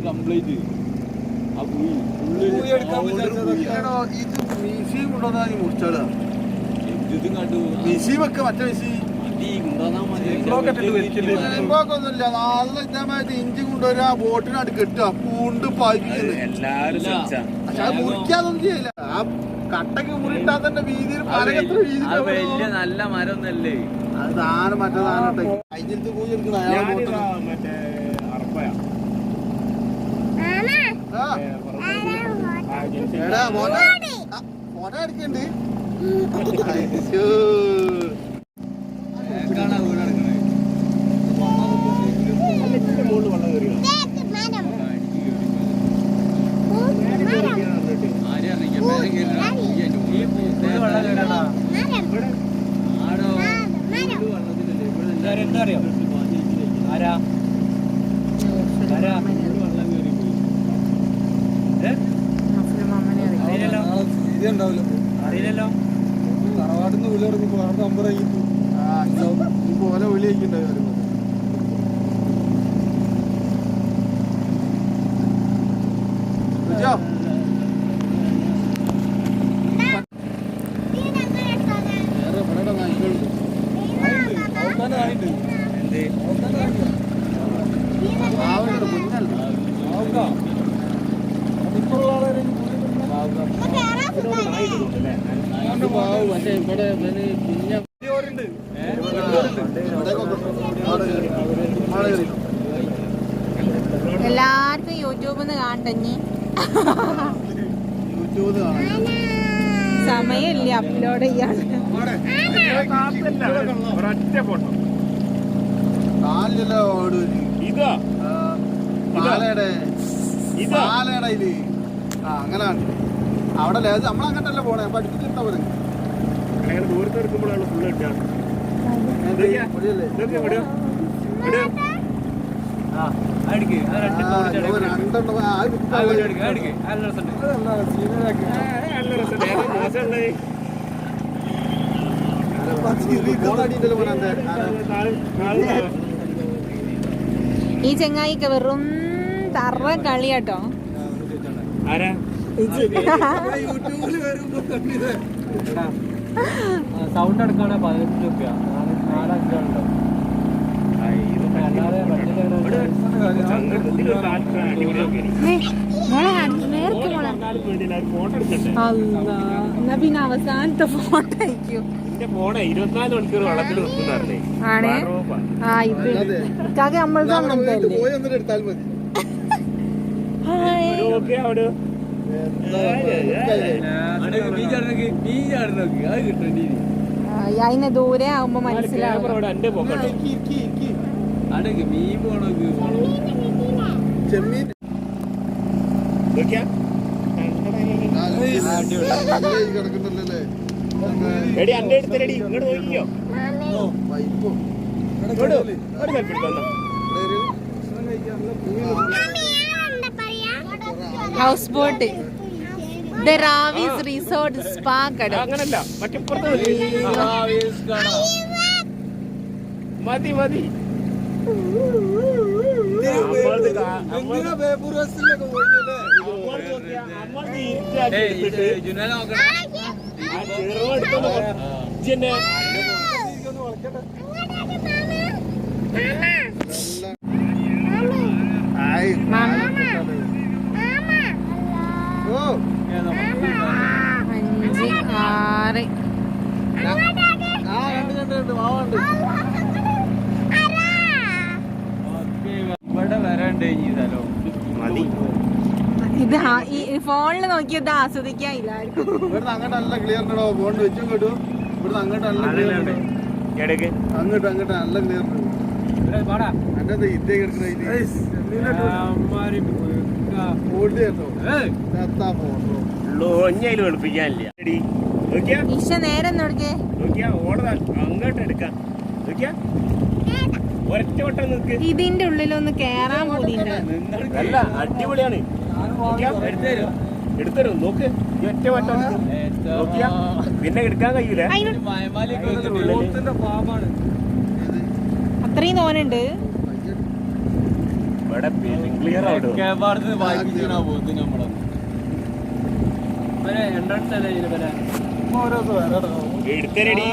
Complete machine കൊണ്ടുവന്നാ മുറിച്ചാടാ മിഷീമൊക്കെ മറ്റേ machine ഒന്നുമില്ല. നല്ല ഇതേമാതിരി ഇഞ്ചി കൊണ്ടുവരാ ബോട്ടിനട് കെട്ടുക പൂണ്ട് പായിപ്പിക്കുന്നത്. പക്ഷെ അത് മുറിക്കാതൊന്നും ചെയ്യില്ല. ആ കട്ടക്ക് മുറിയിട്ടാ തന്നെ വീതിയിൽ പലകത്ര വീതി നല്ല മരമൊന്നല്ലേ അത് സാധനം മറ്റേ സാധനം അതിന്റെ പൂജ എടുക്കുന്ന അയാളെ ബോട്ടിന് ഫോട്ടോ എടുക്കണ്ട്. അറിയില്ലല്ലോ തറവാട്ടിന്ന് വിളി ഇറങ്ങുമ്പോ അവിടെ നമ്പർ ഈ പോലെ വിളി അയക്കുണ്ടാവും. എല്ലാവർക്കും യൂട്യൂബിന്ന് കാണണ്ടഞ്ഞി സമയമില്ല അപ്ലോഡ് ചെയ്യാൻ. അങ്ങനാണ് അവിടെ നമ്മളങ്ങനല്ല പോണേ പഠിപ്പിച്ചിട്ടാ പോലെ ദൂരത്ത് എടുക്കുമ്പോഴാണ് ഫുള്ള് കിട്ടുക. ഈ ചെങ്ങായിക്ക് വെറും തറ കളിയാട്ടോ. സൗണ്ട് എടുക്കാണ് 15 രൂപ 4-5 ഉണ്ടോ. എന്നാ പിന്നെ അവസാനത്തെ ഫോട്ടോ അയക്കൂ. 24 മണിക്കൂർ വെള്ളത്തിൽ നിർത്തുന്നേ ആണ്. ആ ഇത് നമ്മളത് എടുത്താൽ മതി. അതിന് ദൂരെ ആവുമ്പോ മനസ്സിലാവും. House boat the Raviz resort spa കട. അങ്ങനല്ല മറ്റപ്പുറത്ത് മതി മതി. ഇത് ഫോണില് നോക്കിയത് ആസ്വദിക്കാനില്ല. ഇവിടുന്ന് അങ്ങോട്ട് നല്ല ക്ലിയർ ഉണ്ടോ? ഫോൺ വെച്ചും കേട്ടു. ഇവിടുന്ന് അങ്ങോട്ട് നല്ല ക്ലിയർ ഉണ്ട്. അങ്ങോട്ട് അങ്ങോട്ട് നല്ല ക്ലിയർ ഉണ്ട്. എന്റെ ഇതേ കിടക്കുന്ന നേരം നോക്കിയാ ഇതിന്റെ ഉള്ളിലൊന്ന് കേറാൻ പോതിണ്ട്. അടിപൊളിയാണ്. എടുത്തരും നോക്ക്. ഒറ്റ വട്ടം പിന്നെ എടുക്കാൻ കഴിയൂല. അത്രയും തോന്നുന്നുണ്ട്. ഇവിടെ ക്ലിയർ ആവും എൻട്രൻസ് അല്ലേ ഇതിന് ഓരോ എടുത്തരടി